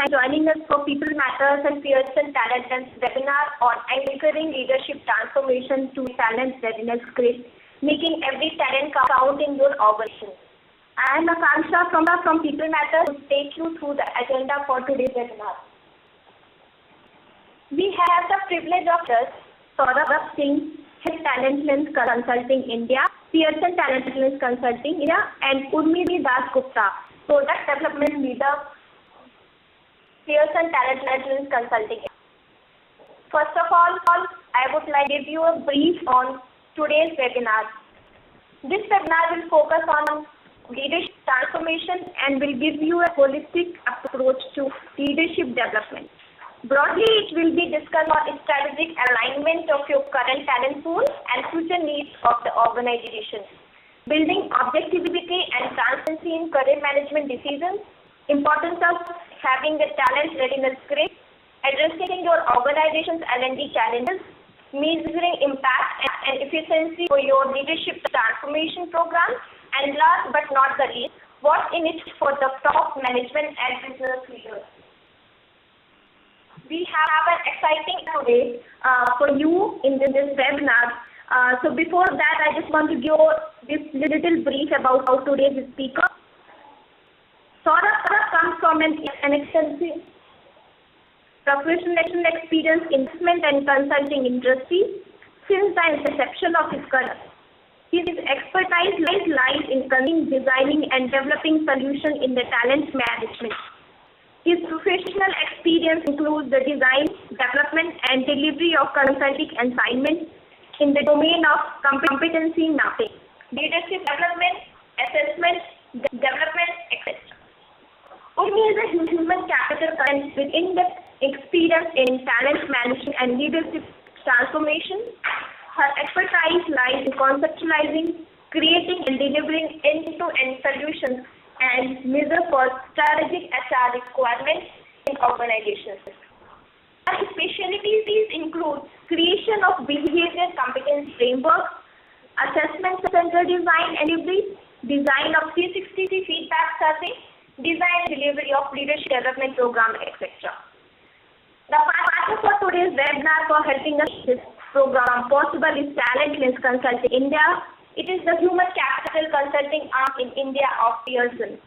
joining us for People Matters and Pearson Talent Lens webinar on anchoring leadership transformation to talent readiness grid, making every talent count in your organization. I am Akanksha from People Matters to take you through the agenda for today's webinar. We have the privilege of Saurabh Singh, Head Talent Lens Consulting India, Pearson Talent Lens Consulting India, and Urmi Das Gupta, Product Development Leader, Pearson Talent Lens Consulting India. First of all, I would like to give you a brief on today's webinar. This webinar will focus on leadership transformation and will give you a holistic approach to leadership development. Broadly, it will be discussed on strategic alignment of your current talent pool and future needs of the organization, building objectivity and transparency in career management decisions, importance of having a talent readiness grid, addressing your organization's L&D challenges, measuring impact and efficiency for your leadership transformation program, and last but not the least, what's in it for the top management and business leaders. We have an exciting today for you in this webinar. So before that, I just want to give this little brief about today's speaker. Saurabh comes from an extensive professional experience in investment and consulting industry since the inception of his career. His expertise lies in designing and developing solutions in the talent management. His professional experience includes the design, development, and delivery of consulting assignments in the domain of competency mapping, leadership development, assessment, development, etc. Urmi is a human capital consultant with in-depth experience in talent management and leadership transformation. Her expertise lies in conceptualizing, creating, and delivering end-to-end solutions and measure for strategic HR requirements in organizations. Her specialties include creation of behavior competence framework, assessment center design and delivery, design of 360 feedback survey, design and delivery of leadership development program, etc. The partner for today's webinar for helping us this program possible is Talent Lens Consulting India. It is the human capital consulting arm in India of Pearson,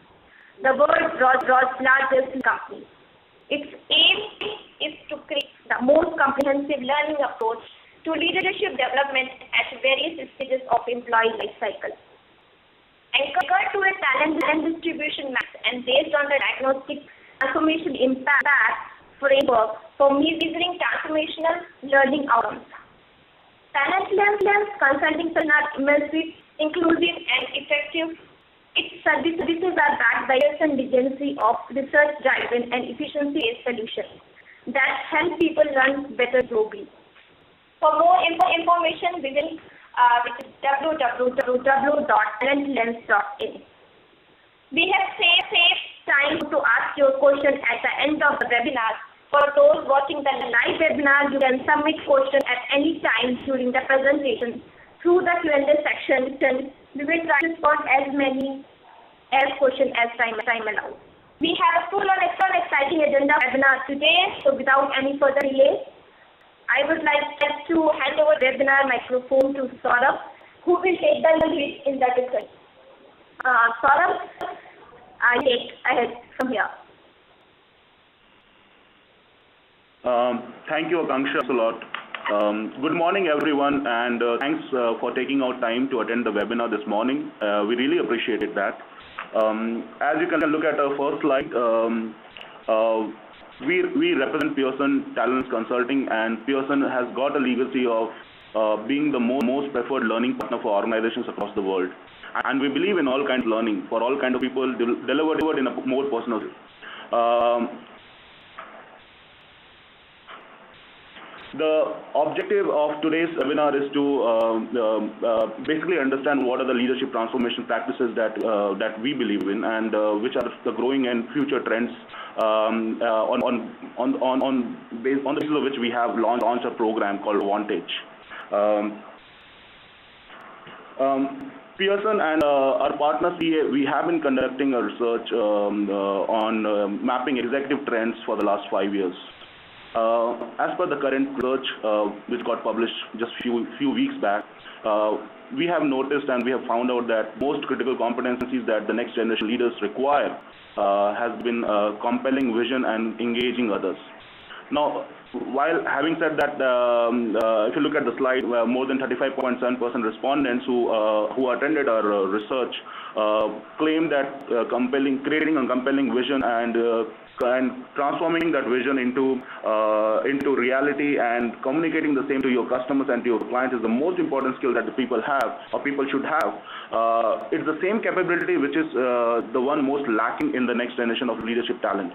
the world's largest company. Its aim is to create the most comprehensive learning approach to leadership development at various stages of employee life cycle. Anchored to a talent and distribution map and based on the diagnostic transformation impact framework for measuring transformational learning outcomes. Talent Lens Consulting are immersive, inclusive, and effective. Its services are backed by Pearson legacy of research-driven and efficiency-based solutions that help people run better globally. For more information, visit www.talentlens.in. We have saved time to ask your question at the end of the webinar. For those watching the live webinar, you can submit questions at any time during the presentation through the Q&A section. We will try to respond as many questions as time allows. We have a full on exciting agenda webinar today, so without any further delay, I would like to hand over the webinar microphone to Saurabh, who will take the lead in the discussion. Saurabh, I take ahead from here. Thank you, Akanksha, a lot. Good morning, everyone, and thanks for taking out time to attend the webinar this morning. We really appreciated that. As you can look at our first slide, we represent Pearson Talent Consulting, and Pearson has got a legacy of being the most preferred learning partner for organizations across the world. And we believe in all kinds of learning for all kinds of people, delivered in a more personal way. The objective of today's webinar is to basically understand what are the leadership transformation practices that we believe in, and which are the growing and future trends on the basis of which we have launched a program called Vantage. Pearson and our partners, we have been conducting a research on mapping executive trends for the last 5 years. As per the current research, which got published just few weeks back, we have noticed and we have found out that most critical competencies that the next generation leaders require has been compelling vision and engaging others. Now, while having said that, if you look at the slide, more than 35.7% respondents who attended our research claim that creating a compelling vision and transforming that vision into reality and communicating the same to your customers and to your clients is the most important skill that the people have or people should have. It's the same capability which is the one most lacking in the next generation of leadership talent.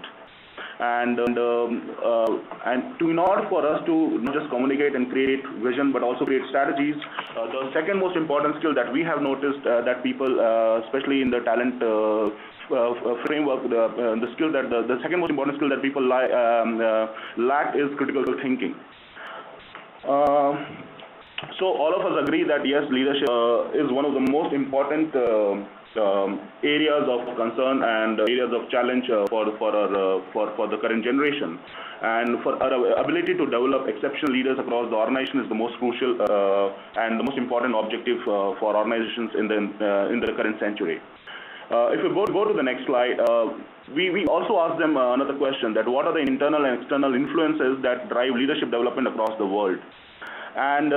And in order for us to not just communicate and create vision but also create strategies, the second most important skill that we have noticed that people, especially in the talent framework, the skill that the second most important skill that people lack is critical thinking. So all of us agree that yes, leadership is one of the most important areas of concern and areas of challenge for the current generation, and for our ability to develop exceptional leaders across the organization is the most crucial and the most important objective for organizations in the current century. If we go to the next slide, we also asked them another question, that what are the internal and external influences that drive leadership development across the world? And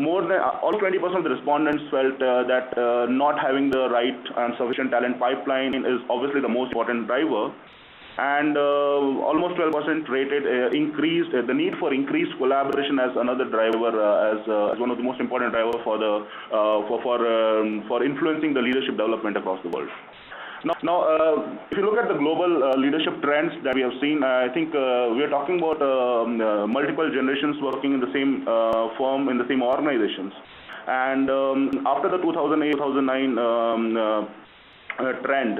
more than all 20% of the respondents felt that not having the right and sufficient talent pipeline is obviously the most important driver, and almost 12% rated the need for increased collaboration as another driver, as one of the most important drivers for influencing the leadership development across the world. Now, if you look at the global leadership trends that we have seen, I think we are talking about multiple generations working in the same firm, in the same organizations. And after the 2008-2009 trend,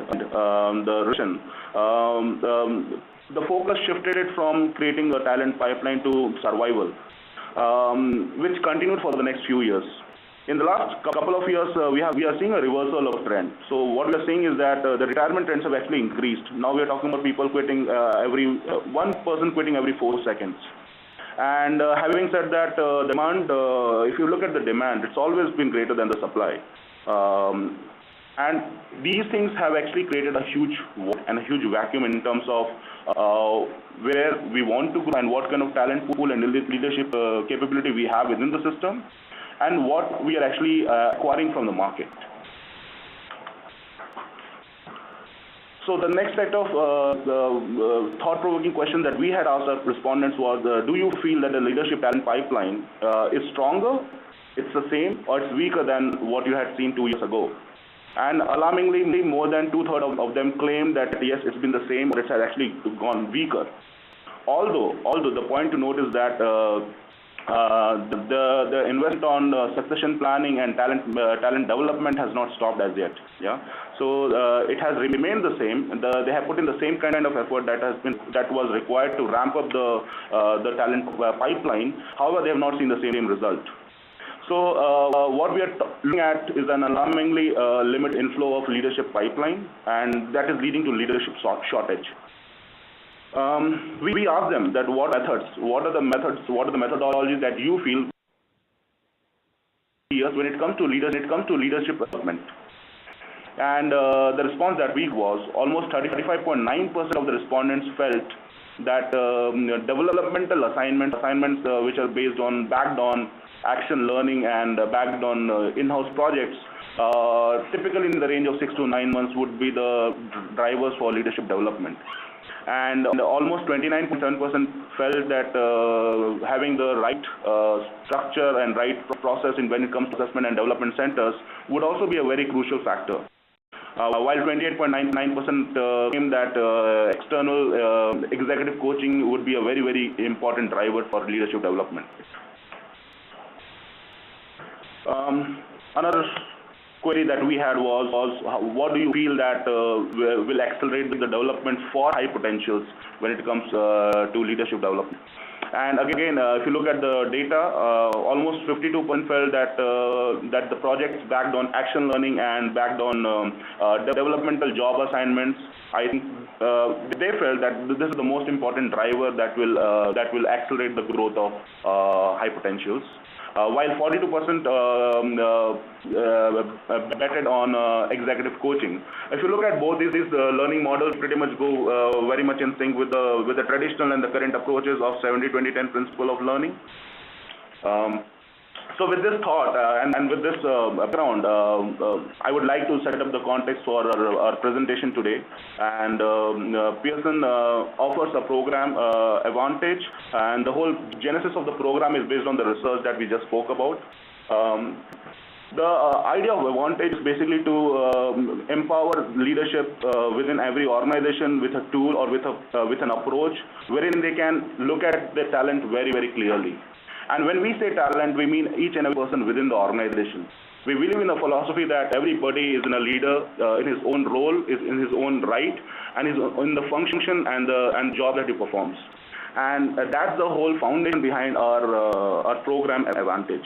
the focus shifted it from creating a talent pipeline to survival, which continued for the next few years. In the last couple of years, we are seeing a reversal of trend. So what we are seeing is that the retirement trends have actually increased. Now we are talking about people quitting one person quitting every 4 seconds. And having said that, demand, if you look at the demand, it's always been greater than the supply. And these things have actually created a huge vacuum in terms of where we want to go and what kind of talent pool and leadership capability we have within the system, and what we are actually acquiring from the market. So the next set of thought-provoking questions that we had asked our respondents was, do you feel that the leadership talent pipeline is stronger, it's the same, or it's weaker than what you had seen 2 years ago? And alarmingly, more than 2/3 of them claim that yes, it's been the same, or it has actually gone weaker. Although the point to note is that the investment on succession planning and talent development has not stopped as yet. Yeah, so it has remained the same. They have put in the same kind of effort that was required to ramp up the talent pipeline. However, they have not seen the same result. So what we are looking at is an alarmingly limited inflow of leadership pipeline, and that is leading to leadership shortage. We asked them that what are the methodologies that you feel when it comes to leadership development. And the response that we was almost 35.9% of the respondents felt that developmental assignments which are backed on action learning and backed on in-house projects, typically in the range of 6 to 9 months, would be the drivers for leadership development. And almost 29.7% felt that having the right structure and right process when it comes to assessment and development centers would also be a very crucial factor. While 28.99% claim that external executive coaching would be a very, very important driver for leadership development. Another query that we had was what do you feel that will accelerate the development for high potentials when it comes to leadership development? And again, if you look at the data, almost 52% felt that that the projects backed on action learning and backed on developmental job assignments. I think they felt that this is the most important driver that will accelerate the growth of high potentials. While 42% betted on executive coaching. If you look at both these learning models, pretty much go very much in sync with the traditional and the current approaches of 70-20-10 principle of learning. So with this thought and with this background, I would like to set up the context for our presentation today. And Pearson offers a program, Advantage, and the whole genesis of the program is based on the research that we just spoke about. The idea of Advantage is basically to empower leadership within every organization with a tool or with an approach wherein they can look at their talent very, very clearly. And when we say talent, we mean each and every person within the organization. We believe in a philosophy that everybody is in a leader in his own role, is in his own right, and is in the function and the job that he performs. And that's the whole foundation behind our program Advantage.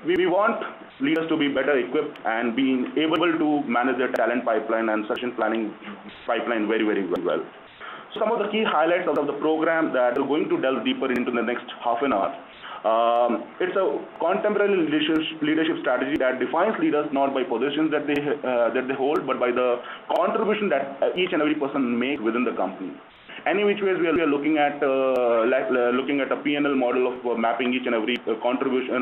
We want leaders to be better equipped and being able to manage their talent pipeline and succession planning pipeline very, very well. Some of the key highlights of the program that we're going to delve deeper into the next half an hour. It's a contemporary leadership strategy that defines leaders not by positions that they hold, but by the contribution that each and every person makes within the company. Any which ways we are looking at looking at a P&L model of mapping each and every contribution,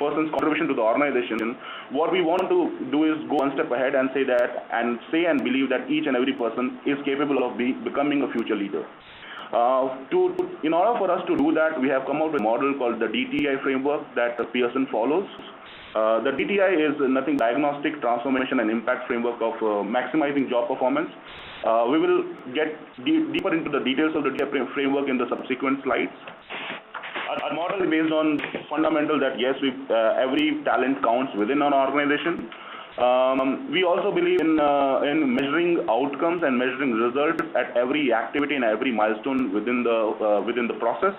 person's contribution to the organization. What we want to do is go one step ahead and say and believe that each and every person is capable of becoming a future leader. In order for us to do that, we have come up with a model called the DTI framework that Pearson follows. The DTI is nothing diagnostic, transformation, and impact framework of maximizing job performance. We will get deeper into the details of the DTI framework in the subsequent slides. Our model is based on fundamental that yes, every talent counts within an organization. We also believe in measuring outcomes and measuring results at every activity and every milestone within the process.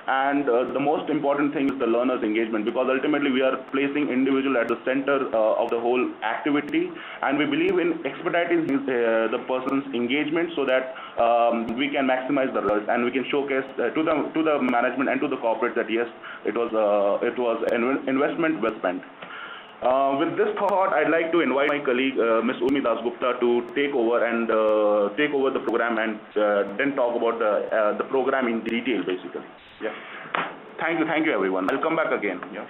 And the most important thing is the learner's engagement, because ultimately we are placing individual at the center of the whole activity, and we believe in expediting the person's engagement so that we can maximize the results and we can showcase to the management and to the corporate that yes, it was an investment well spent. With this thought, I'd like to invite my colleague, Ms. Urmi Dasgupta, to take over the program and then talk about the program in detail, basically. Yeah. Thank you, everyone. I'll come back again. Yeah.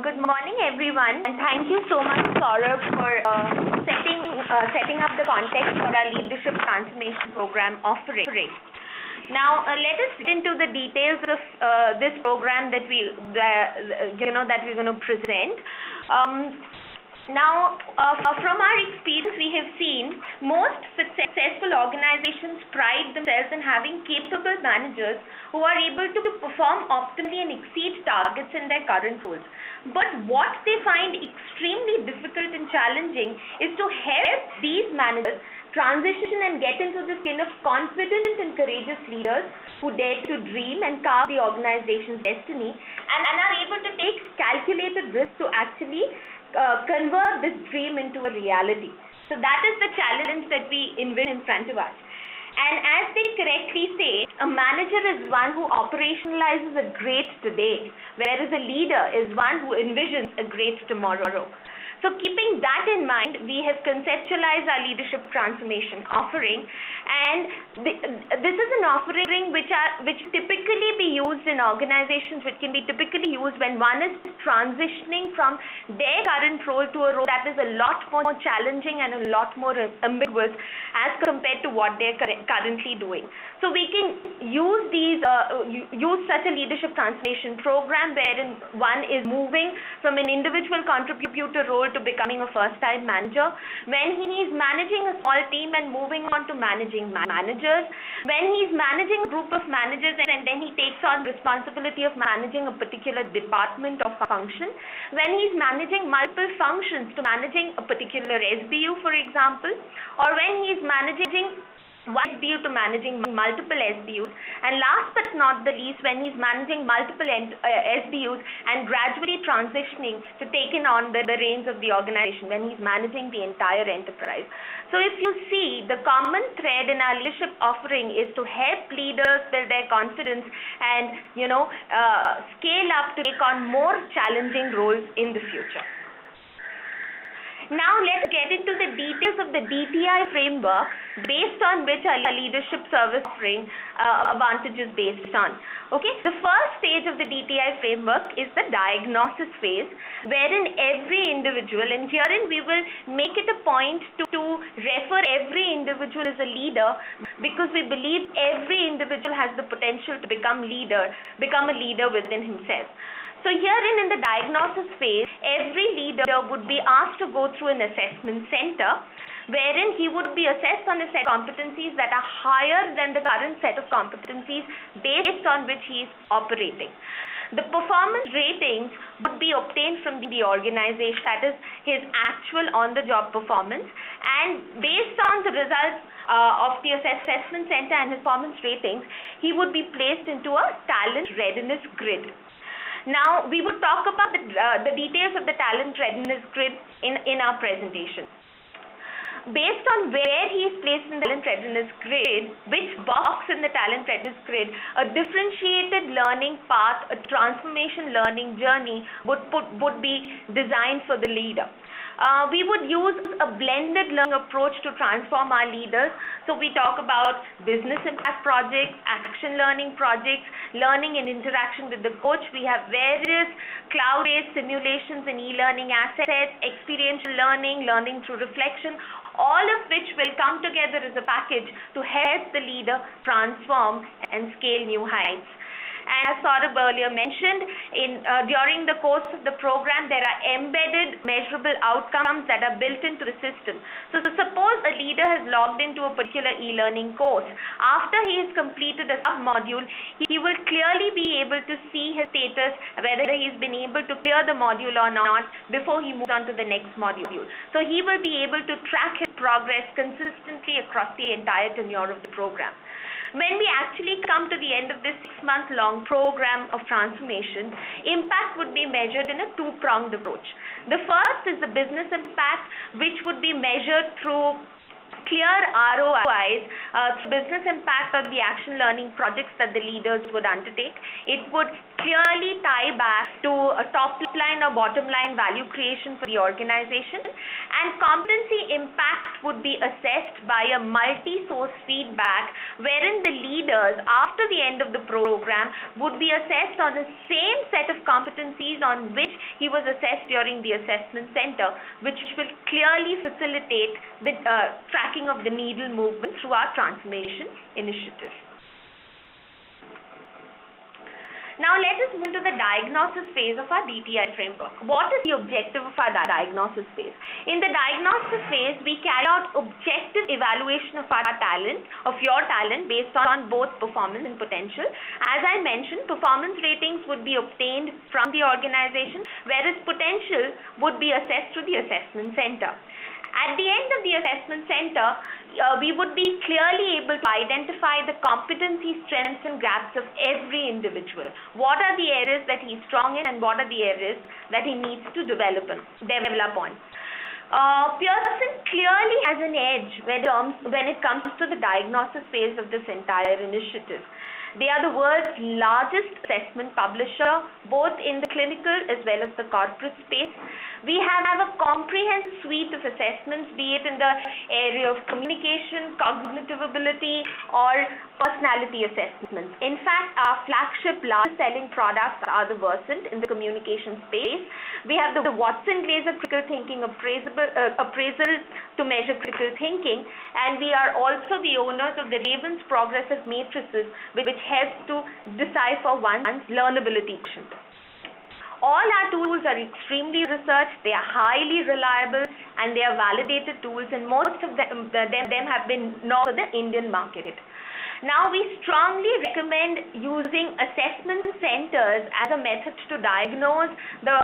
Good morning, everyone, and thank you so much, Saurabh, for setting up the context for our leadership transformation program offering. Now, let us get into the details of this program that we're going to present. Now, from our experience, we have seen most successful organizations pride themselves in having capable managers who are able to perform optimally and exceed targets in their current roles. But what they find extremely difficult and challenging is to help these managers transition and get into the skin of confident and courageous leaders who dare to dream and carve the organization's destiny and are able to take calculated risks to actually convert this dream into a reality. So that is the challenge that we envision in front of us. And as they correctly say, a manager is one who operationalizes a great today, whereas a leader is one who envisions a great tomorrow. So keeping that in mind, we have conceptualized our leadership transformation offering, and this is an offering which typically be used in organizations, which can be typically used when one is transitioning from their current role to a role that is a lot more challenging and a lot more ambiguous as compared to what they're currently doing. So we can use use such a leadership transformation program wherein one is moving from an individual contributor role to becoming a first-time manager, when he is managing a small team and moving on to managing managers, when he is managing a group of managers and then he takes on responsibility of managing a particular department or function, when he is managing multiple functions to managing a particular SBU, for example, or when he is managing one SBU to managing multiple SBUs, and last but not the least, when he's managing multiple SBUs and gradually transitioning to taking on the reins of the organization when he's managing the entire enterprise. So if you see, the common thread in our leadership offering is to help leaders build their confidence and scale up to take on more challenging roles in the future. Now let's get into the details of the DTI framework based on which our leadership service offering advantage is based on. Okay, the first stage of the DTI framework is the diagnosis phase, wherein every individual, and herein we will make it a point to refer every individual as a leader, because we believe every individual has the potential to become a leader within himself. So herein in the diagnosis phase, every leader would be asked to go through an assessment center, wherein he would be assessed on a set of competencies that are higher than the current set of competencies based on which he is operating. The performance ratings would be obtained from the organization, that is his actual on-the-job performance, and based on the results of the assessment center and his performance ratings, he would be placed into a talent readiness grid. Now, we would talk about the details of the talent readiness grid in our presentation. Based on where he is placed in the talent readiness grid, which box in the talent readiness grid, a differentiated learning path, a transformation learning journey would be designed for the leader. We would use a blended learning approach to transform our leaders. So we talk about business impact projects, action learning projects, learning and interaction with the coach. We have various cloud-based simulations and e-learning assets, experiential learning, learning through reflection, all of which will come together as a package to help the leader transform and scale new heights. And as Saurabh earlier mentioned, during the course of the program, there are embedded measurable outcomes that are built into the system. So suppose a leader has logged into a particular e-learning course. After he has completed a sub-module, he will clearly be able to see his status, whether he's been able to clear the module or not, before he moves on to the next module. So he will be able to track his progress consistently across the entire tenure of the program. When we actually come to the end of this 6-month-long program of transformation, impact would be measured in a two-pronged approach. The first is the business impact, which would be measured through clear ROIs, business impact of the action learning projects that the leaders would undertake. It would clearly tie back to a top line or bottom line value creation for the organization, and competency impact would be assessed by a multi-source feedback, wherein the leaders after the end of the program would be assessed on the same set of competencies on which he was assessed during the assessment center, which will clearly facilitate the tracking of the needle movement through our transformation initiative. Now let us move to the diagnosis phase of our DTI framework. What is the objective of our diagnosis phase? In the diagnosis phase, we carry out objective evaluation of our talent, of your talent, based on both performance and potential. As I mentioned, performance ratings would be obtained from the organization, whereas potential would be assessed through the assessment center. At the end of the assessment center, we would be clearly able to identify the competency, strengths, and gaps of every individual. What are the areas that he's strong in, and what are the areas that he needs to develop on. Pearson clearly has an edge when it comes to the diagnosis phase of this entire initiative. They are the world's largest assessment publisher, both in the clinical as well as the corporate space. We have a comprehensive suite of assessments, be it in the area of communication, cognitive ability, or personality assessments. In fact, our flagship largest selling products are the Versant in the communication space. We have the Watson-Glaser critical thinking appraisal to measure critical thinking, and we are also the owners of the Ravens progressive matrices, which helps to decipher one's learnability quotient. All our tools are extremely researched, they are highly reliable, and they are validated tools, and most of them have been known for the Indian market. Now, we strongly recommend using assessment centers as a method to diagnose the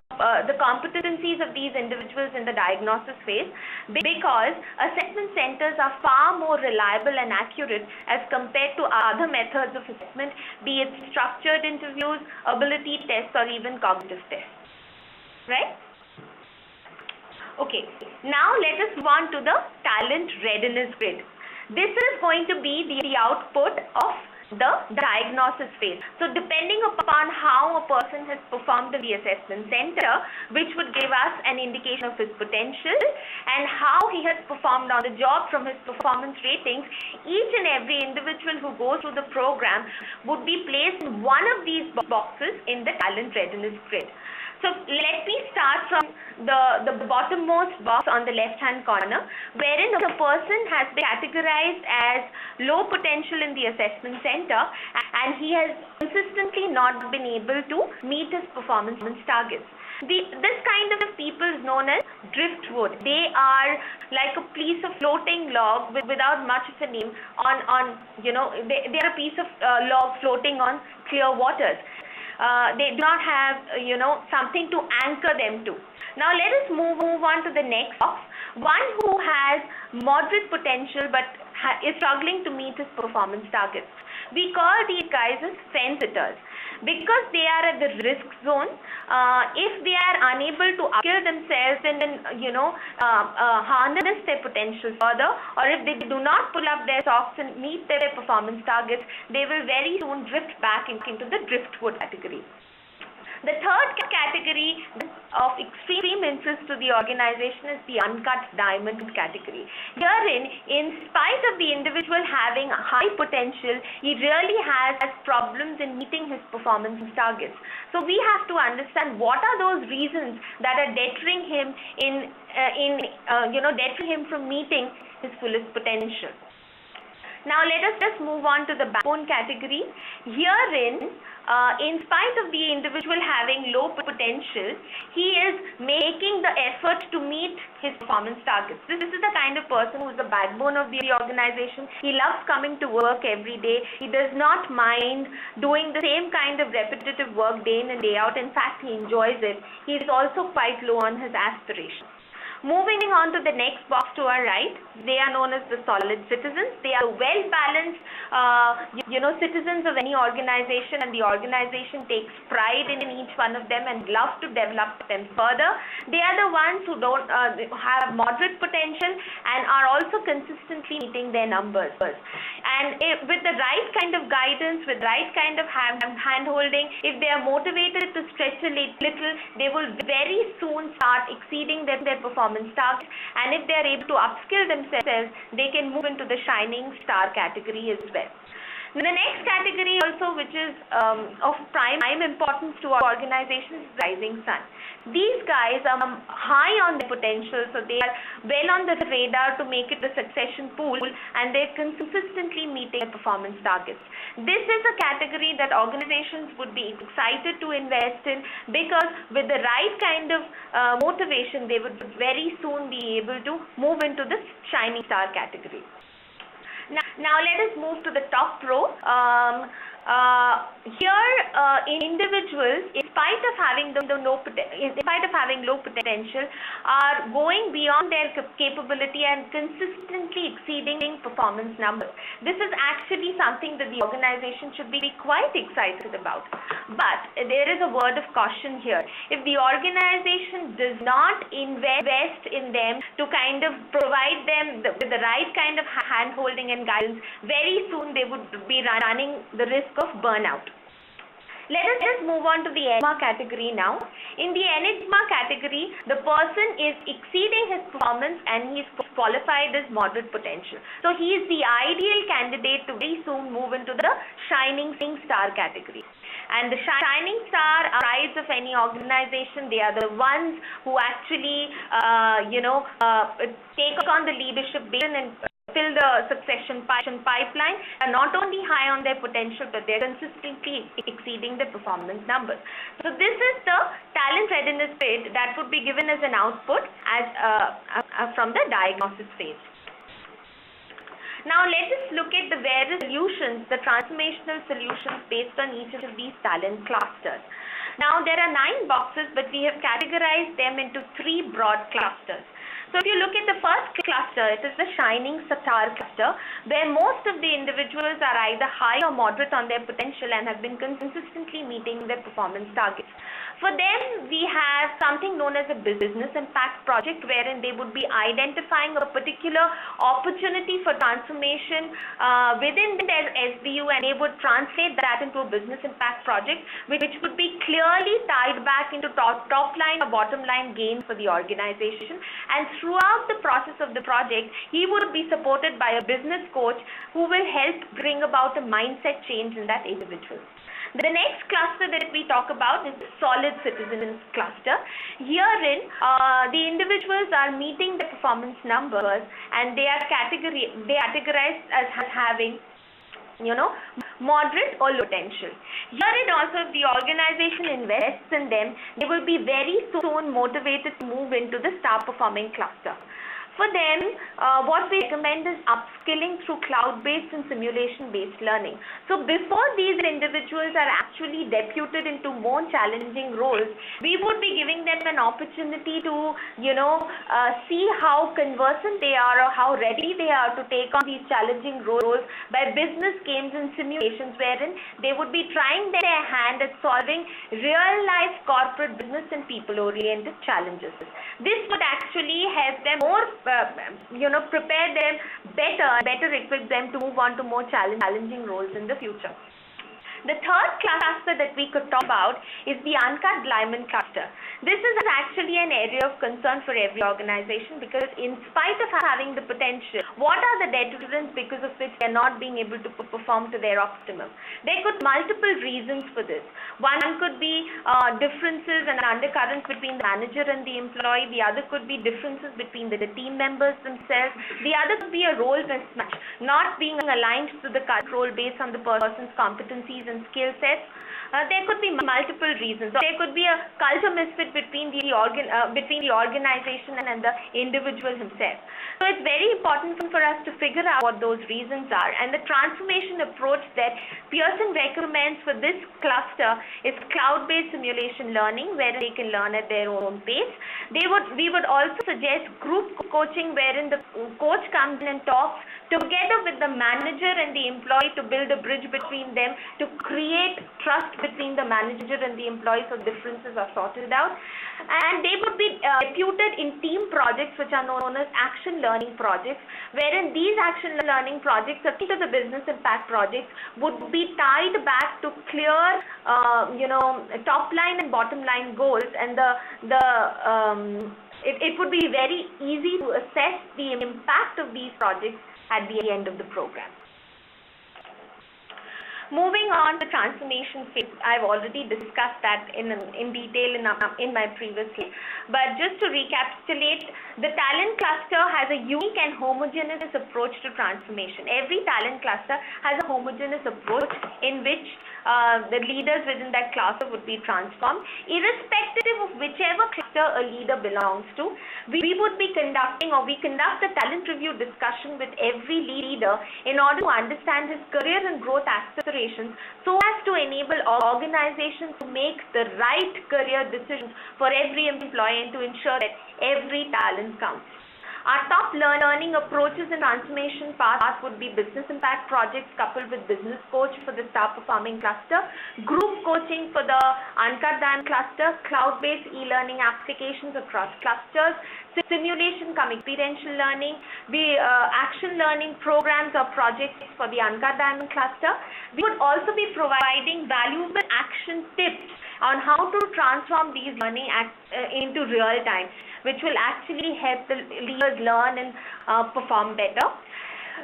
the competencies of these individuals in the diagnosis phase, because assessment centers are far more reliable and accurate as compared to other methods of assessment, be it structured interviews, ability tests, or even cognitive tests. Right? Okay, now let us move on to the talent readiness grid. This is going to be the output of the diagnosis phase. So depending upon how a person has performed in the assessment center, which would give us an indication of his potential, and how he has performed on the job from his performance ratings, each and every individual who goes through the program would be placed in one of these boxes in the talent readiness grid. So let me start from the bottommost box on the left-hand corner, wherein the person has been categorized as low potential in the assessment center, and he has consistently not been able to meet his performance targets. This kind of people is known as driftwood. They are like a piece of floating log without much of a name they are a piece of log floating on clear waters. They do not have, something to anchor them to. Now let us move on to the next box. One who has moderate potential but is struggling to meet his performance targets. We call these guys as fence sitters because they are at the risk zone. If they are unable to upskill themselves and harness their potential further, or if they do not pull up their socks and meet their performance targets, they will very soon drift back into the driftwood category. The third category of extreme interest to the organization is the uncut diamond category. Herein, in spite of the individual having a high potential, he really has problems in meeting his performance targets. So we have to understand what are those reasons that are deterring him deterring him from meeting his fullest potential. Now let us just move on to the backbone category. Herein, in spite of the individual having low potential, he is making the effort to meet his performance targets. This is the kind of person who is the backbone of the organization. He loves coming to work every day. He does not mind doing the same kind of repetitive work day in and day out. In fact, he enjoys it. He is also quite low on his aspirations. Moving on to the next box to our right, they are known as the solid citizens. They are well-balanced, citizens of any organization, and the organization takes pride in each one of them and loves to develop them further. They are the ones who don't have moderate potential and are also consistently meeting their numbers. And with the right kind of guidance, with the right kind of hand-holding, if they are motivated to stretch a little, they will very soon start exceeding their performance targets, and if they are able to upskill themselves, they can move into the shining star category as well. The next category also, which is of prime importance to our organization, is rising sun. These guys are high on their potential, so they are well on the radar to make it the succession pool, and they're consistently meeting their performance targets. This is a category that organizations would be excited to invest in, because with the right kind of motivation, they would very soon be able to move into the shining star category. Now let us move to the top row. Individuals, in spite of having low potential, are going beyond their capability and consistently exceeding performance numbers. This is actually something that the organization should be quite excited about. But there is a word of caution here. If the organization does not invest in them to kind of provide them with the right kind of hand-holding and guidance, very soon they would be running the risk of burnout. Let us just move on to the enigma category now. In the enigma category, the person is exceeding his performance and he is qualified as moderate potential. So he is the ideal candidate to very soon move into the shining star category. And the shining star are prides of any organization. They are the ones who actually, take on the leadership and fill the succession pipeline, are not only high on their potential, but they're consistently exceeding the performance numbers. So this is the talent readiness phase that would be given as an output from the diagnosis phase. Now let us look at the various solutions, the transformational solutions based on each of these talent clusters. Now there are 9 boxes, but we have categorized them into 3 broad clusters. So if you look at the first cluster, it is the shining star cluster, where most of the individuals are either high or moderate on their potential and have been consistently meeting their performance targets. For them, we have something known as a business impact project, wherein they would be identifying a particular opportunity for transformation within their SBU, and they would translate that into a business impact project, which would be clearly tied back into top line or bottom line gain for the organization. And throughout the process of the project, he would be supported by a business coach who will help bring about a mindset change in that individual. The next cluster that we talk about is the solid citizens cluster. Herein, the individuals are meeting the performance numbers, and they are categorized as having, moderate or low potential. Herein also, if the organization invests in them, they will be very soon motivated to move into the star performing cluster. For them, what we recommend is upskilling through cloud-based and simulation-based learning. So before these individuals are actually deputed into more challenging roles, we would be giving them an opportunity to, see how conversant they are or how ready they are to take on these challenging roles by business games and simulations, wherein they would be trying their hand at solving real-life corporate business and people-oriented challenges. This would actually help them more prepare them better equip them to move on to more challenging roles in the future. The third cluster that we could talk about is the uncut diamond cluster. This is actually an area of concern for every organization, because in spite of having the potential, what are the deterrents because of which they are not being able to perform to their optimum? There could be multiple reasons for this. One could be differences and undercurrents between the manager and the employee. The other could be differences between the team members themselves. The other could be a role mismatch, not being aligned to the current role based on the person's competencies and skill sets. There could be multiple reasons. There could be a culture misfit between the organization and the individual himself. So it's very important for us to figure out what those reasons are. And the transformation approach that Pearson recommends for this cluster is cloud-based simulation learning, where they can learn at their own pace. We would also suggest group coaching, wherein the coach comes in and talks together with the manager and the employee to build a bridge between them, to create trust between the manager and the employee so differences are sorted out. And they would be deputed in team projects, which are known as action learning projects, wherein these action learning projects, to the business impact projects, would be tied back to clear top line and bottom line goals, and it would be very easy to assess the impact of these projects at the end of the program. Moving on to transformation phase, I've already discussed that in detail in my previous slide. But just to recapitulate, the talent cluster has a unique and homogeneous approach to transformation. Every talent cluster has a homogeneous approach in which the leaders within that cluster would be transformed. Irrespective of whichever cluster a leader belongs to, we would be conducting, or we conduct a talent review discussion with every leader in order to understand his career and growth aspirations, so as to enable organizations to make the right career decisions for every employee and to ensure that every talent counts. Our top learning approaches in transformation path would be business impact projects coupled with business coach for the star performing cluster, group coaching for the uncut diamond cluster, cloud-based e-learning applications across clusters, simulation cum experiential learning, action learning programs or projects for the uncut diamond cluster. We would also be providing valuable action tips on how to transform these learning into real time, which will actually help the leaders learn and perform better.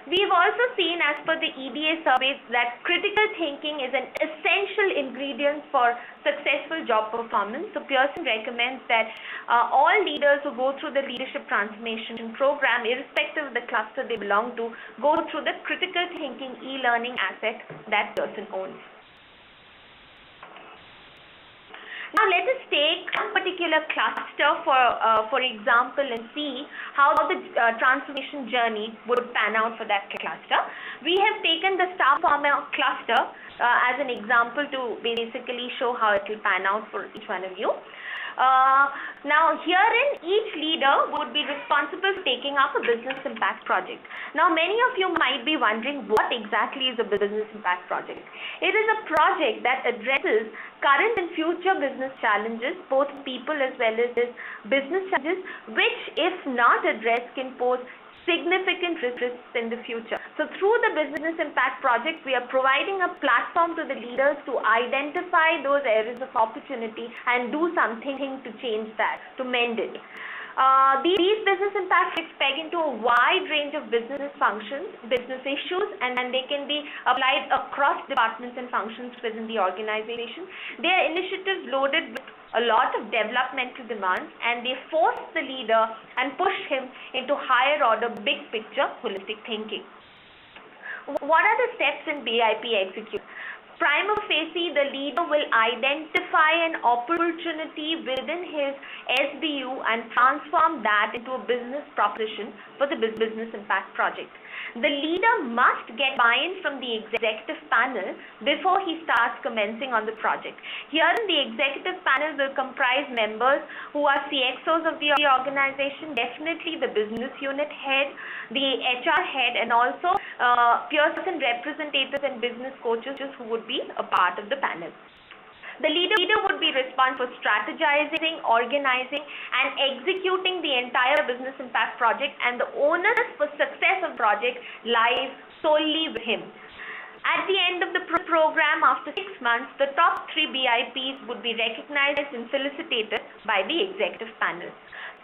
We've also seen, as per the EDA surveys, that critical thinking is an essential ingredient for successful job performance. So Pearson recommends that all leaders who go through the leadership transformation program, irrespective of the cluster they belong to, go through the critical thinking e-learning asset that Pearson owns. Now let us take a particular cluster for example and see how the transformation journey would pan out for that cluster. We have taken the star performer cluster as an example to basically show how it will pan out for each one of you. Now herein each leader would be responsible for taking up a business impact project. Now many of you might be wondering what exactly is a business impact project. It is a project that addresses current and future business challenges, both people as well as business challenges, which if not addressed can pose significant risks in the future. So through the business impact project, we are providing a platform to the leaders to identify those areas of opportunity and do something to change that, to mend it. These business impacts peg into a wide range of business functions, business issues, and they can be applied across departments and functions within the organization. They are initiatives loaded with a lot of developmental demands, and they force the leader and push him into higher order, big picture, holistic thinking. What are the steps in BIP execute? Prima facie, the leader will identify an opportunity within his SBU and transform that into a business proposition for the business impact project. The leader must get buy-in from the executive panel before he starts commencing on the project. Here the executive panel will comprise members who are CXOs of the organization, definitely the business unit head, the HR head, and also Pearson representatives and business coaches who would be a part of the panel. The leader would be responsible for strategizing, organizing, and executing the entire business impact project, and the onus for success of the project lies solely with him. At the end of the program, after 6 months, the top 3 BIPs would be recognized and felicitated by the executive panel.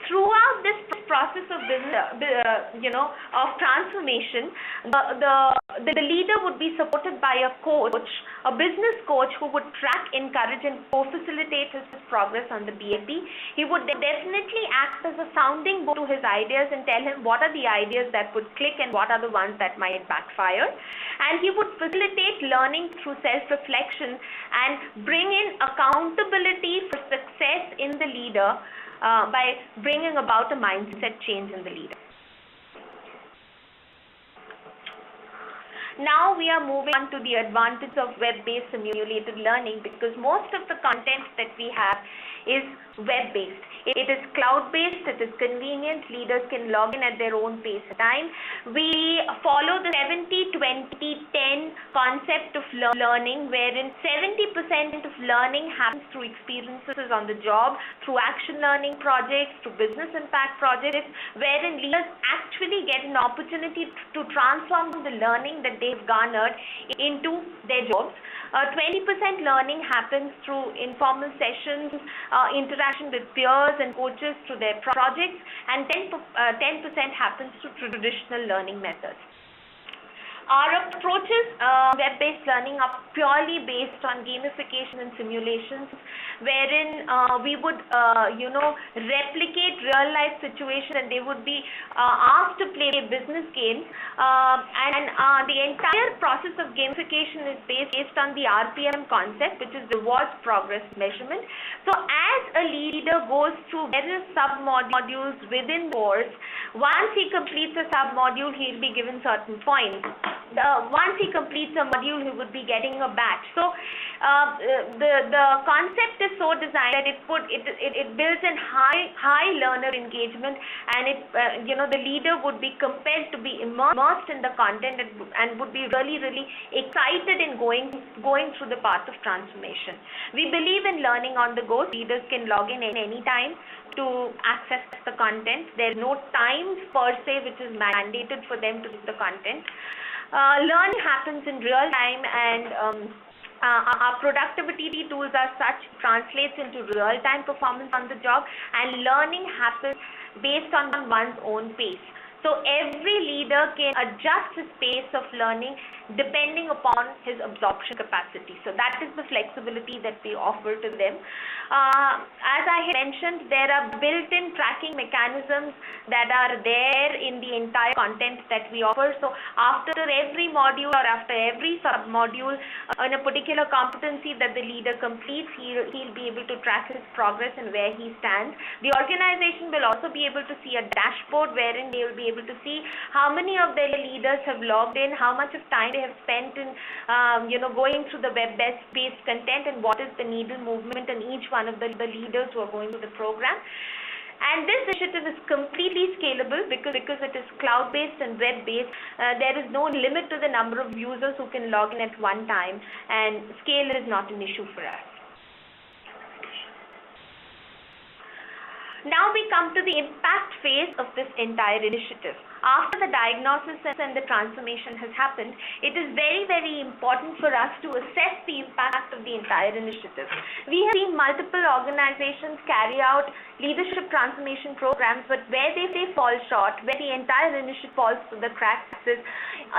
Throughout this process of of transformation, the leader would be supported by a coach, a business coach who would track, encourage, and co-facilitate his progress on the BIP. He would definitely act as a sounding board to his ideas and tell him what are the ideas that would click and what are the ones that might backfire. And he would facilitate learning through self-reflection and bring in accountability for success in the leader by bringing about a mindset change in the leader. Now we are moving on to the advantage of web-based simulated learning, because most of the content that we have is web-based. It is cloud-based, it is convenient, leaders can log in at their own pace and time. We follow the 70-20-10 concept of learning, wherein 70% of learning happens through experiences on the job, through action learning projects, through business impact projects, wherein leaders actually get an opportunity to transform the learning that they've garnered into their jobs. 20% learning happens through informal sessions, interaction with peers and coaches through their projects, and 10% happens through traditional learning methods. Our approaches, web-based learning, are purely based on gamification and simulations, wherein we would, replicate real-life situations, and they would be asked to play business games. The entire process of gamification is based on the RPM concept, which is rewards progress measurement. So as a leader goes through various sub-modules within the course, once he completes a sub-module, he'll be given certain points. Once he completes a module, he would be getting a badge. So the concept is so designed that it builds in high learner engagement, and the leader would be compelled to be immersed in the content and would be really excited in going through the path of transformation. We believe in learning on the go. Leaders can log in any time to access the content. There is no time per se which is mandated for them to do the content. Learning happens in real time, and our productivity tools are such, translates into real-time performance on the job, and learning happens based on one's own pace. So every leader can adjust his pace of learning depending upon his absorption capacity. So that is the flexibility that we offer to them. As I had mentioned, there are built-in tracking mechanisms that are there in the entire content that we offer. So after every module or after every sub-module in a particular competency that the leader completes, he'll be able to track his progress and where he stands. The organization will also be able to see a dashboard wherein they will be able to see how many of their leaders have logged in, how much of time they have spent in going through the web-based content, and what is the needle movement in each one of the leaders who are going through the program. And this initiative is completely scalable because it is cloud-based and web-based. There is no limit to the number of users who can log in at one time, and scale is not an issue for us. Now we come to the impact phase of this entire initiative. After the diagnosis and the transformation has happened, it is very, very important for us to assess the impact of the entire initiative. We have seen multiple organizations carry out leadership transformation programs, but where they fall short, where the entire initiative falls through the cracks, is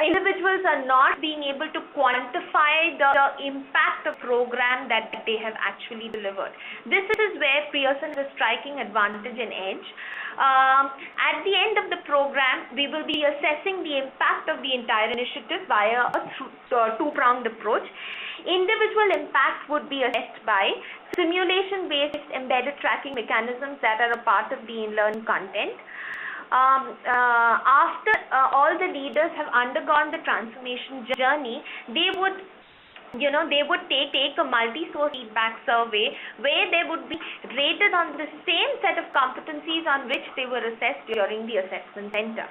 individuals are not being able to quantify the impact of program that they have actually delivered. This is where Pearson is striking advantage and edge. At the end of the program, we will be assessing the impact of the entire initiative via a two-pronged approach. Individual impact would be assessed by simulation-based embedded tracking mechanisms that are a part of the in-learn content. After all the leaders have undergone the transformation journey, they would take a multi-source feedback survey where they would be rated on the same set of competencies on which they were assessed during the assessment center.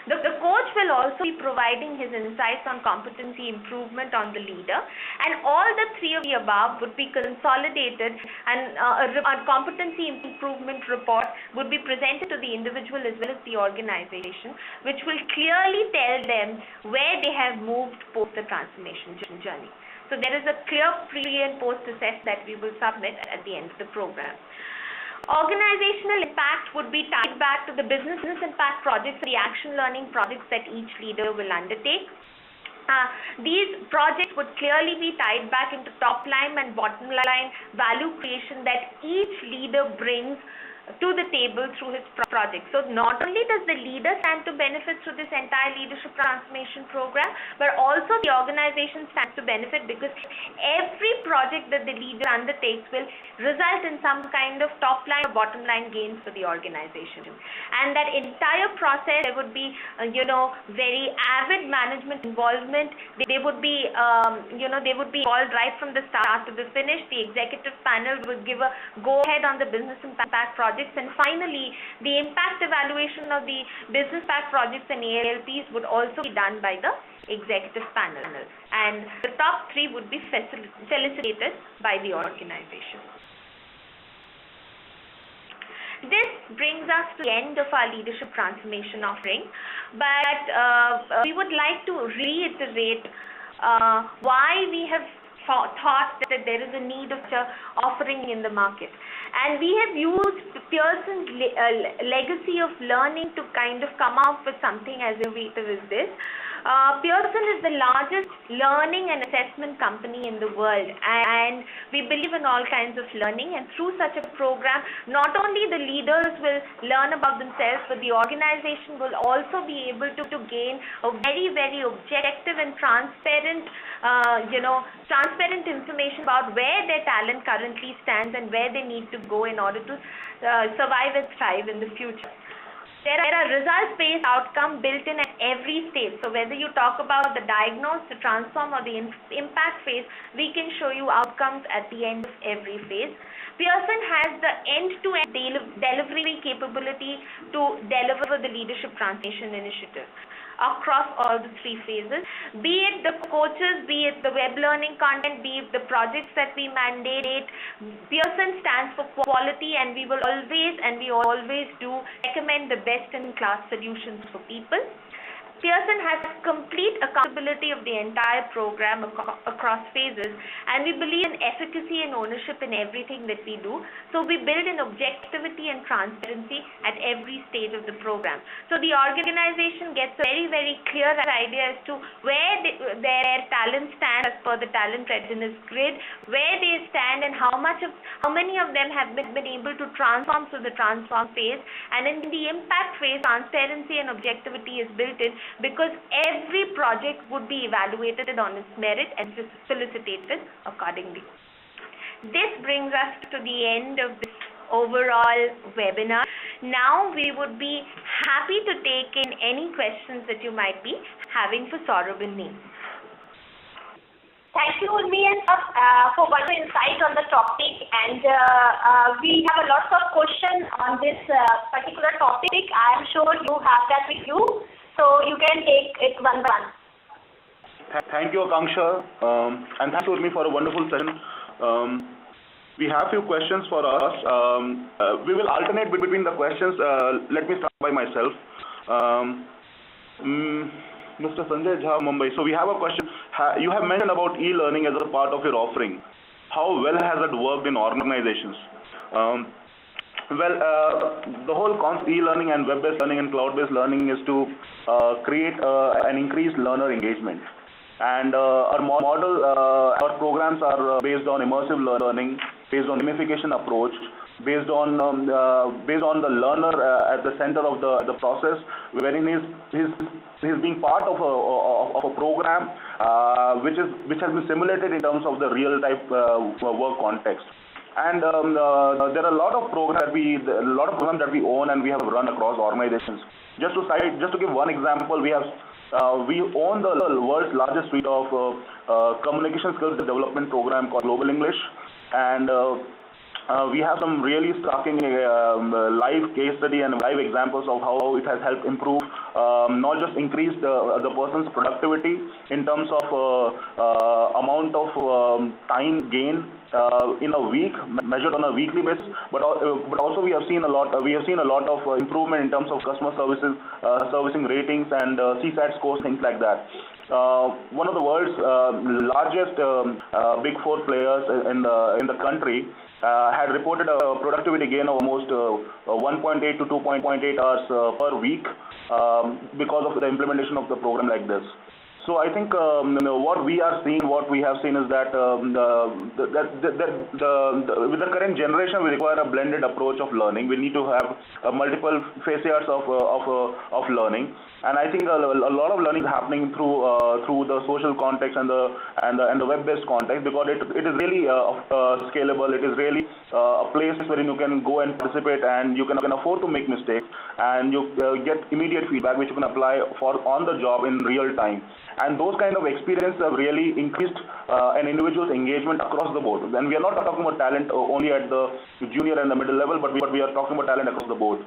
The coach will also be providing his insights on competency improvement on the leader, and all the three of the above would be consolidated, and a competency improvement report would be presented to the individual as well as the organization, which will clearly tell them where they have moved post the transformation journey. So there is a clear pre and post assess that we will submit at the end of the program. Organizational impact would be tied back to the business impact projects, the action learning projects that each leader will undertake. These projects would clearly be tied back into top line and bottom line value creation that each leader brings to the table through his project. So not only does the leader stand to benefit through this entire leadership transformation program, but also the organization stands to benefit because every project that the leader undertakes will result in some kind of top line or bottom line gains for the organization. And that entire process, there would be very avid management involvement. They would be involved right from the start to the finish. The executive panel would give a go ahead on the business impact project. And finally, the impact evaluation of the business impact projects and ALPs would also be done by the executive panel. And the top three would be facilitated by the organization. This brings us to the end of our leadership transformation offering, but we would like to reiterate why we have thought that there is a need of such offering in the market. And we have used Pearson's legacy of learning to kind of come up with something as innovative as this. Pearson is the largest learning and assessment company in the world, and we believe in all kinds of learning, and through such a program, not only the leaders will learn about themselves, but the organization will also be able to gain a very, very objective and transparent information about where their talent currently stands and where they need to go in order to survive and thrive in the future. There are results-based outcomes built in at every stage. So whether you talk about the diagnose, the transform, or the impact phase, we can show you outcomes at the end of every phase. Pearson has the end-to-end delivery capability to deliver the leadership transformation initiative across all the three phases, be it the coaches, be it the web learning content, be it the projects that we mandate. Pearson stands for quality, and we always do recommend the best-in-class solutions for people. Pearson has complete accountability of the entire program across phases, and we believe in efficacy and ownership in everything that we do. So we build in objectivity and transparency at every stage of the program. So the organization gets a very, very clear idea as to where their talent stands as per the talent readiness grid, where they stand, and how many of them have been able to transform through the transform phase. And in the impact phase, transparency and objectivity is built in, because every project would be evaluated on its merit and felicitated accordingly. This brings us to the end of this overall webinar. Now we would be happy to take in any questions that you might be having for Saurabh and me. Thank you, Urmi and for wonderful insight on the topic. And we have a lot of questions on this particular topic. I am sure you have that with you, so you can take it one by one. Thank you, Akanksha, and thanks, Urmi, for a wonderful session. We have few questions for us. We will alternate between the questions. Let me start by myself. Mr. Sanjay Jha, Mumbai. So we have a question. You have mentioned about e-learning as a part of your offering. How well has it worked in organizations? The whole concept e-learning and web-based learning and cloud-based learning is to create an increased learner engagement. And our model, our programs are based on immersive learning, based on gamification approach, based on the learner at the center of the process, wherein he's being part of a program which has been simulated in terms of the real type work context. And there are a lot of programs that we own and we have run across organizations. Just to give one example, we own the world's largest suite of communication skills development program called Global English, and we have some really striking live case study and live examples of how it has helped improve, not just increase the person's productivity in terms of amount of time gain in a week, measured on a weekly basis, but also we have seen a lot of improvement in terms of customer servicing ratings and CSAT scores, things like that. One of the world's largest big four players in the country had reported a productivity gain of almost 1.8 to 2.8 hours per week because of the implementation of the program like this. So I think what we have seen is that with the current generation, we require a blended approach of learning. We need to have multiple facets of learning, and I think a lot of learning is happening through the social context and the web-based context, because it is really scalable. It is really a place where you can go and participate, and you can afford to make mistakes, and you get immediate feedback which you can apply on the job in real time. And those kind of experiences have really increased an individual's engagement across the board. And we are not talking about talent only at the junior and the middle level, but we are talking about talent across the board.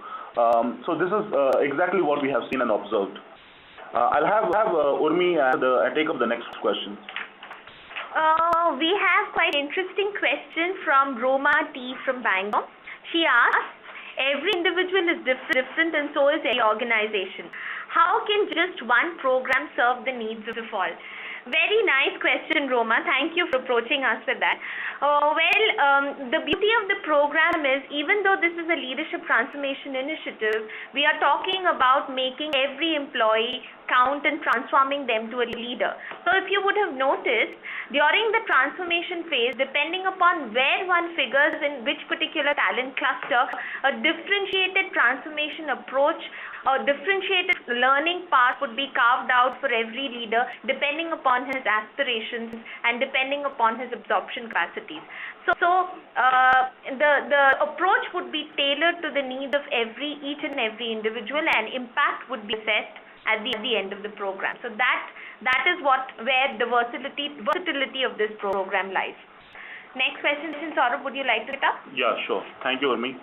So this is exactly what we have seen and observed. I'll have Urmi take up the next question. We have quite an interesting question from Roma T from Bangalore. She asks, every individual is different and so is every organization. How can just one program serve the needs of all? Very nice question, Roma. Thank you for approaching us with that. The beauty of the program is, even though this is a leadership transformation initiative, we are talking about making every employee count and transforming them to a leader. So if you would have noticed, during the transformation phase, depending upon where one figures in which particular talent cluster, a differentiated transformation approach or differentiated learning path would be carved out for every leader, depending upon his aspirations and depending upon his absorption capacities. So the approach would be tailored to the needs of each and every individual, and impact would be assessed at the end of the program. So that is where the versatility of this program lies. Next question, Saurabh, would you like to pick up? Yeah, sure. Thank you, Urmi.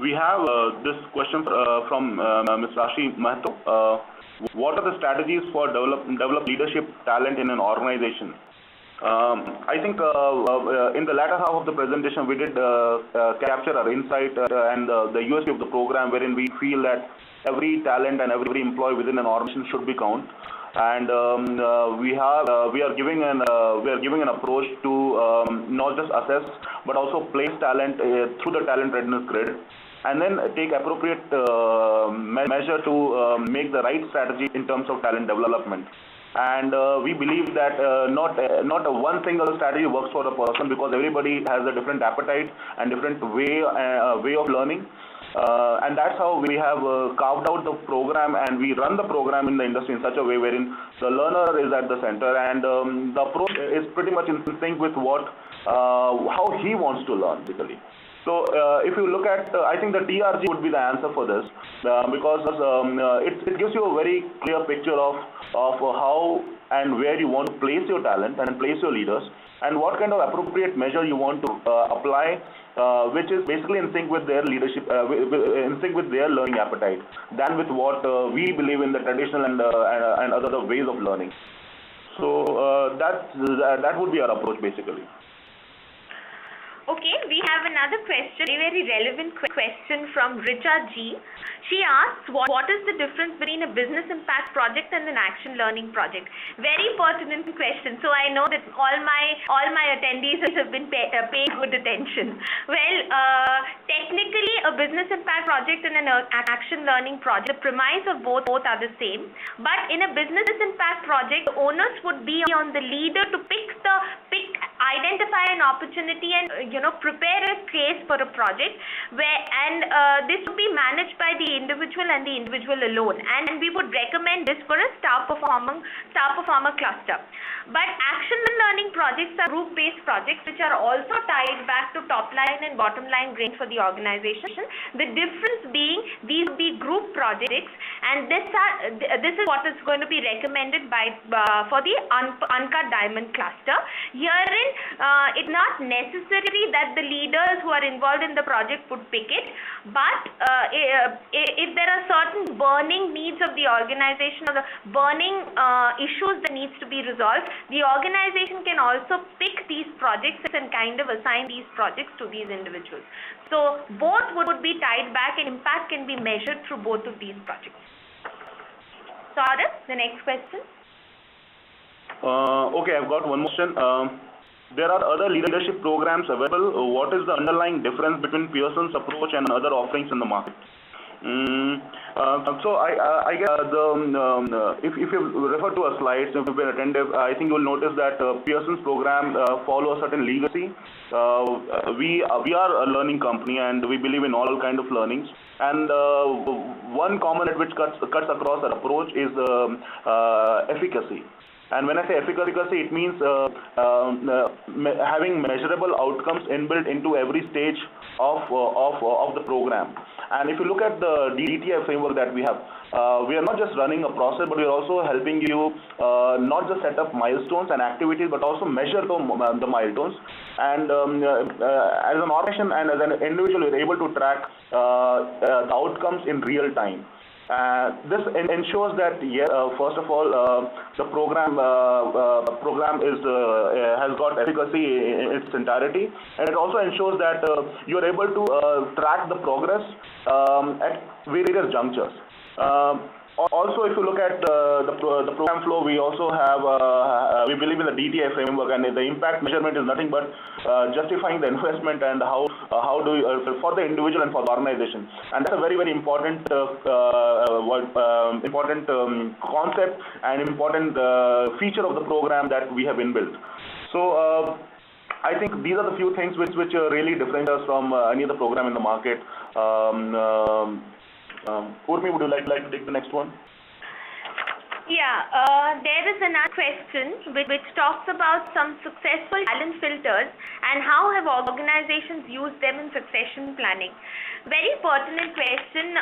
We have this question from Ms. Rashi Mahto. What are the strategies for develop leadership talent in an organization? I think in the latter half of the presentation, we did capture our insight and the USP of the program, wherein we feel that every talent and every employee within an organization should be count. And we are giving an approach to not just assess but also place talent through the talent readiness grid, and then take appropriate measure to make the right strategy in terms of talent development. And we believe that not a one single strategy works for a person, because everybody has a different appetite and different way of learning. And that's how we have carved out the program, and we run the program in the industry in such a way wherein the learner is at the center, and the approach is pretty much in sync with how he wants to learn, basically. So if you look at, I think the TRG would be the answer for this, because it gives you a very clear picture of how and where you want to place your talent and place your leaders, and what kind of appropriate measure you want to apply, which is basically in sync with their leadership, in sync with their learning appetite, than with what we believe in the traditional and other ways of learning. So that would be our approach, basically. Okay, we have another question, a very relevant question from Richa G. She asks, what is the difference between a business impact project and an action learning project? Very pertinent question. So I know that all my attendees have been paying good attention. Well, technically, a business impact project and an action learning project, the premise of both are the same. But in a business impact project, the onus would be on the leader to identify an opportunity and prepare a case for a project, this would be managed by the individual and the individual alone, and we would recommend this for a star performer cluster. But action learning projects are group-based projects which are also tied back to top line and bottom line gains for the organization. The difference being these would be group projects, and this is what is going to be recommended for the uncut diamond cluster. Herein, it's not necessary that the leaders who are involved in the project would pick it, but if there are certain burning needs of the organization or the burning issues that needs to be resolved, the organization can also pick these projects and kind of assign these projects to these individuals. So both would be tied back, and impact can be measured through both of these projects. Saurabh, the next question. Okay, I've got one more question. There are other leadership programs available. What is the underlying difference between Pearson's approach and other offerings in the market? So I guess if you refer to a slide, if you've been attentive, I think you will notice that Pearson's program follow a certain legacy. We are a learning company, and we believe in all kind of learnings. And one common which cuts across our approach is efficacy. And when I say efficacy, it means having measurable outcomes inbuilt into every stage of the program. And if you look at the DTI framework that we have, we are not just running a process, but we are also helping you not just set up milestones and activities, but also measure the milestones. And as an organization and as an individual, we are able to track the outcomes in real time. This ensures that first of all, the program has got efficacy in its entirety, and it also ensures that you are able to track the progress at various junctures. Also, if you look at the program flow, we also have we believe in the DTI framework, and the impact measurement is nothing but justifying the investment and how do you, for the individual and for the organization, and that's a very important concept and important feature of the program that we have inbuilt. So I think these are the few things which really differentiate us from any other program in the market. Urmi, would you like to take the next one? Yeah, there is another question which talks about some successful talent filters and how have organizations used them in succession planning? Very pertinent question.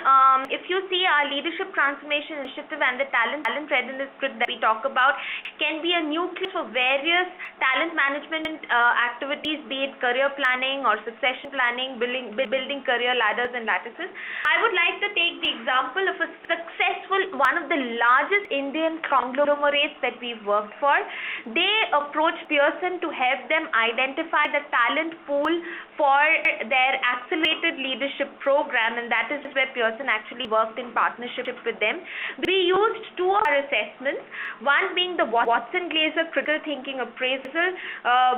If you see our leadership transformation initiative and the talent readiness grid that we talk about can be a nucleus for various talent management activities, be it career planning or succession planning, building career ladders and lattices. I would like to take the example of a successful, one of the largest Indian conglomerates that we've worked for. They approached Pearson to help them identify the talent pool for their accelerated leadership program, and that is where Pearson actually worked in partnership with them. We used two of our assessments, one being the Watson-Glaser critical thinking appraisal,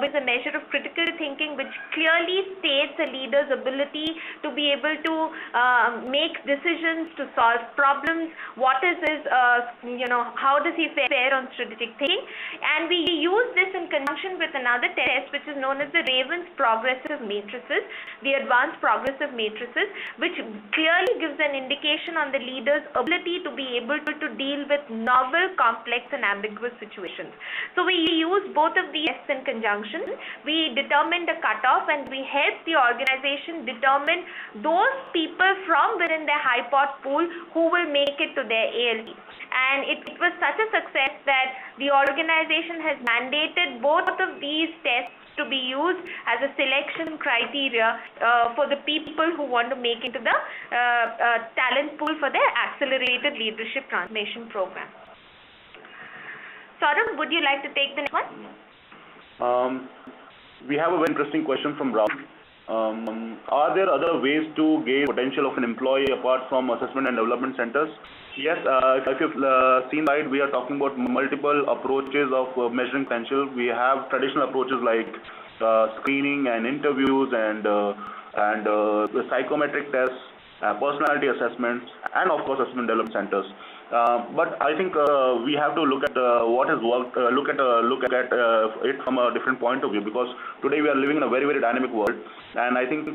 with a measure of critical thinking which clearly states a leader's ability to be able to make decisions, to solve problems, what is his, how does he fare on strategic thinking. And we use this in conjunction with another test which is known as the Raven's progressive matrices, the advanced progressive matrices, which clearly gives an indication on the leader's ability to be able to deal with novel, complex and ambiguous situations. So we use both of these tests in conjunction. We determined a cutoff and we helped the organization determine those people from within their high pot pool who will make it to their ALE. And it was such a success that the organization has mandated both of these tests to be used as a selection criteria for the people who want to make into the talent pool for their accelerated leadership transformation program. Saurabh, would you like to take the next one? We have a very interesting question from Rahul. Are there other ways to gauge potential of an employee apart from assessment and development centers? Yes, if you've seen right, we are talking about multiple approaches of measuring potential. We have traditional approaches like screening and interviews and the psychometric tests, personality assessments, and of course assessment development centers. But I think we have to look at what has worked, look at it from a different point of view, because today we are living in a very, very dynamic world, and I think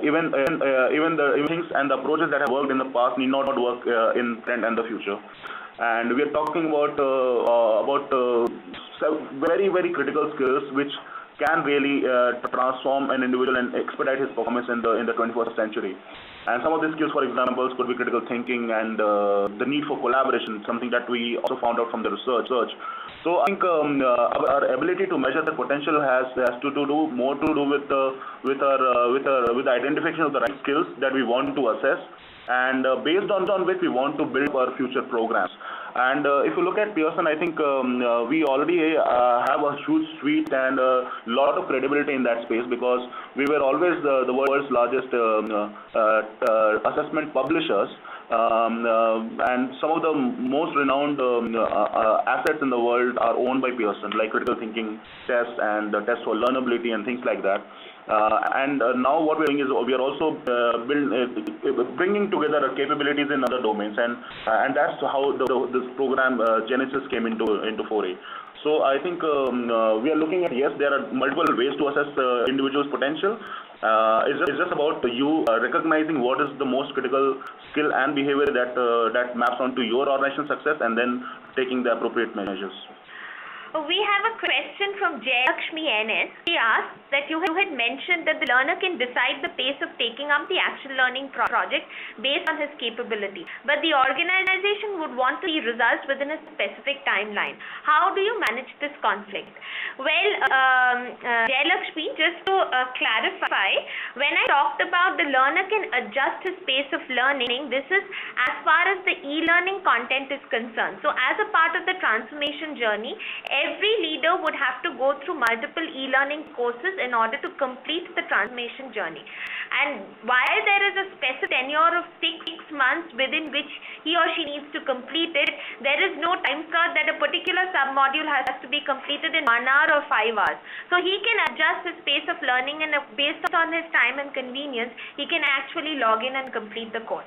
even the things and the approaches that have worked in the past need not work in trend and the future. And we are talking about very, very critical skills which can really transform an individual and expedite his performance in the 21st century. And some of these skills, for example, could be critical thinking and the need for collaboration, something that we also found out from the research. So I think our ability to measure the potential has to do more to do with the identification of the right skills that we want to assess, and based on which we want to build our future programs. And if you look at Pearson, I think we already have a huge suite and a lot of credibility in that space, because we were always the world's largest assessment publishers. And some of the most renowned assets in the world are owned by Pearson, like critical thinking tests and the tests for learnability and things like that. And now what we're doing is we are also bringing together capabilities in other domains, and that's how this program Genesis came into foray. So I think we are looking at, yes, there are multiple ways to assess individuals' potential. It's just about you recognizing what is the most critical skill and behavior that maps onto your organization's success, and then taking the appropriate measures. We have a question from Jayakshmi NS. She asked that you had mentioned that the learner can decide the pace of taking up the action learning project based on his capability, but the organization would want to see results within a specific timeline. How do you manage this conflict? Well, Jayakshmi, just to clarify, when I talked about the learner can adjust his pace of learning, this is as far as the e-learning content is concerned. So as a part of the transformation journey, every leader would have to go through multiple e-learning courses in order to complete the transformation journey. And while there is a specific tenure of 6 months within which he or she needs to complete it, there is no time slot that a particular sub-module has to be completed in 1 hour or 5 hours. So he can adjust his pace of learning, and based on his time and convenience, he can actually log in and complete the course.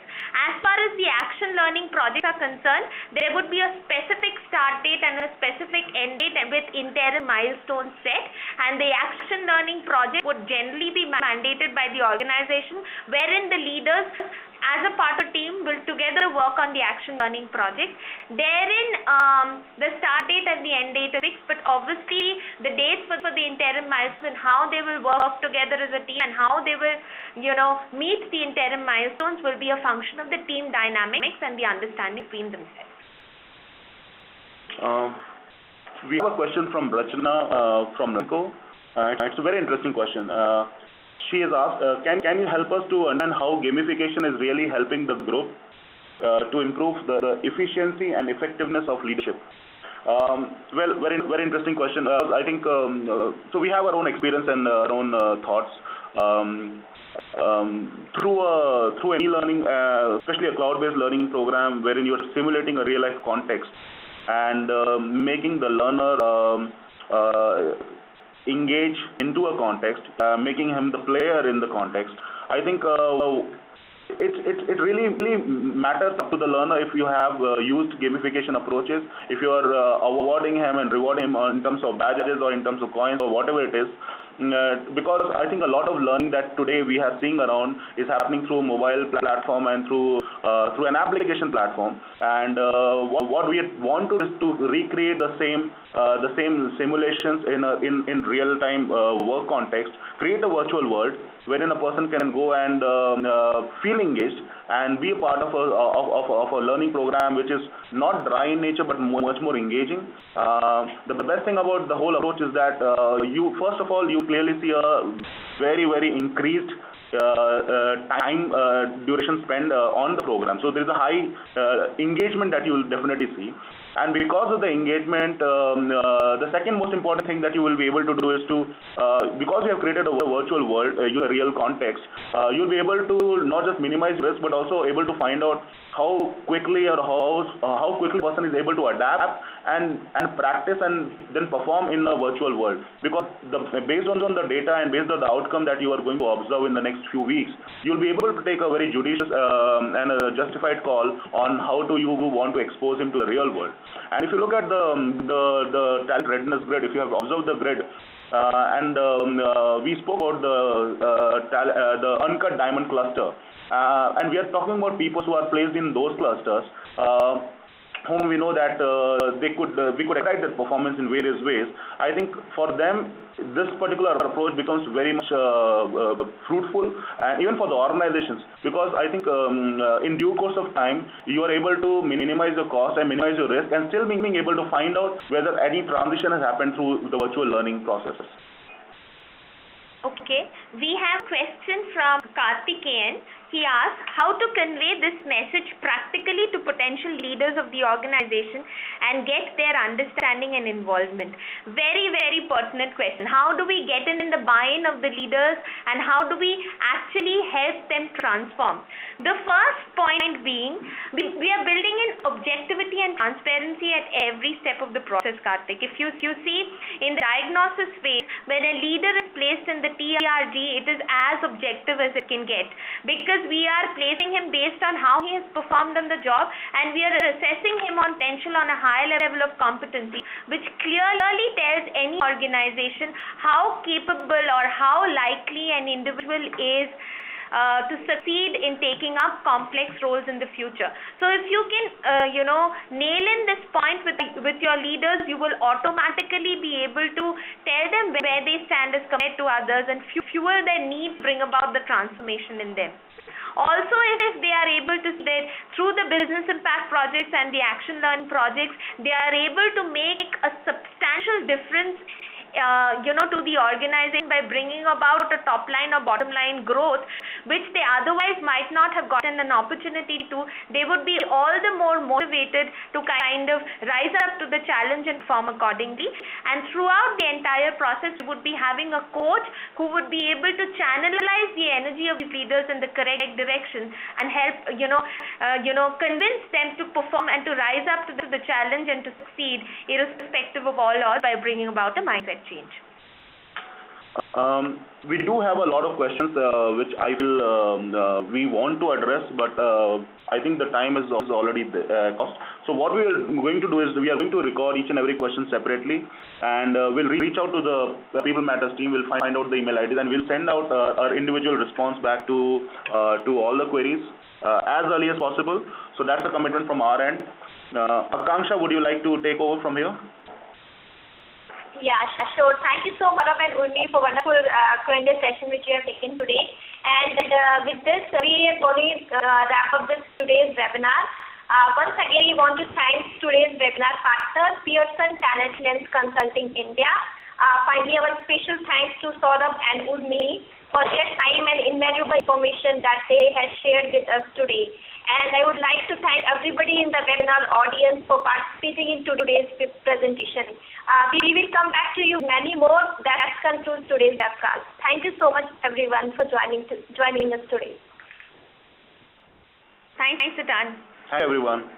As far as the action learning projects are concerned, there would be a specific start date and a specific end date with interim milestones set, and the action learning project would generally be mandated by the organization organization, wherein the leaders as a part of team will together work on the action learning project. Therein, the start date and the end date are fixed, but obviously the dates for the interim milestones and how they will work together as a team and how they will, meet the interim milestones will be a function of the team dynamics and the understanding between themselves. We have a question from Rachana from Nico. It's a very interesting question. She has asked, can you help us to understand how gamification is really helping the group to improve the efficiency and effectiveness of leadership? Well, very interesting question. I think so. We have our own experience and our own thoughts through any learning, especially a cloud-based learning program, wherein you are simulating a real-life context and making the learner engage into a context, making him the player in the context. I think it really matters to the learner if you have used gamification approaches, if you are awarding him and rewarding him in terms of badges or in terms of coins or whatever it is. Because I think a lot of learning that today we are seeing around is happening through mobile platform and through an application platform. And what we want to is to recreate the same simulations in real time work context, create a virtual world wherein a person can go and feel engaged and be a part of a learning program which is not dry in nature but much more engaging. The best thing about the whole approach is that you first of all you clearly see a very increased time duration spent on the program. So there is a high engagement that you will definitely see. And because of the engagement, the second most important thing that you will be able to do is to, because you have created a virtual world, use a real context, you'll be able to not just minimize risk, but also able to find out how quickly or how quickly a person is able to adapt and practice and then perform in a virtual world. Because based on the data and based on the outcome that you are going to observe in the next few weeks, you'll be able to take a very judicious and a justified call on how do you want to expose him to the real world. And if you look at the talent readiness grid, if you have observed the grid, we spoke about the uncut diamond cluster, and we are talking about people who are placed in those clusters, whom we know that we could expect their performance in various ways. I think for them, this particular approach becomes very much fruitful, and even for the organizations, because I think in due course of time, you are able to minimize the cost and minimize your risk, and still being able to find out whether any transition has happened through the virtual learning processes. Okay, we have a question from Karthikeyan. He asks how to convey this message practically to potential leaders of the organization and get their understanding and involvement. Very pertinent question. How do we get in the buy-in of the leaders and how do we actually help them transform? The first point being, we are building in objectivity and transparency at every step of the process, Karthik. If you see in the diagnosis phase, when a leader is placed in the TRG, it is as objective as it can get, because we are placing him based on how he has performed on the job, and we are assessing him on potential on a high level of competency, which clearly tells any organization how capable or how likely an individual is to succeed in taking up complex roles in the future. So if you can nail in this point with your leaders, you will automatically be able to tell them where they stand as compared to others and fuel their need, bring about the transformation in them. Also, if they are able to say through the business impact projects and the action learning projects, they are able to make a substantial difference to the organization by bringing about a top line or bottom line growth, which they otherwise might not have gotten an opportunity to, they would be all the more motivated to kind of rise up to the challenge and perform accordingly. And throughout the entire process, we would be having a coach who would be able to channelize the energy of these leaders in the correct direction and help convince them to perform and to rise up to the challenge and to succeed irrespective of all odds by bringing about a mindset change. We do have a lot of questions which I will we want to address, but I think the time is already cost. So what we are going to do is we are going to record each and every question separately, and we'll reach out to the People Matters team. We'll find out the email IDs, and we'll send out our individual response back to all the queries as early as possible. So that's a commitment from our end. Akanksha, would you like to take over from here? Yeah, sure. Thank you so much, and Urmi, for wonderful Q&A session which you have taken today. And with this, we are going to wrap up today's webinar. Once again, we want to thank today's webinar partner, Pearson Talent Lens Consulting India. Finally, our special thanks to Saurabh and Urmi for their time and invaluable information that they have shared with us today. And I would like to thank everybody in the webinar audience for participating in today's presentation. We will come back to you many more. That concludes today's webcast. Thank you so much, everyone, for joining us today. Thanks, Sitan. Hi, everyone.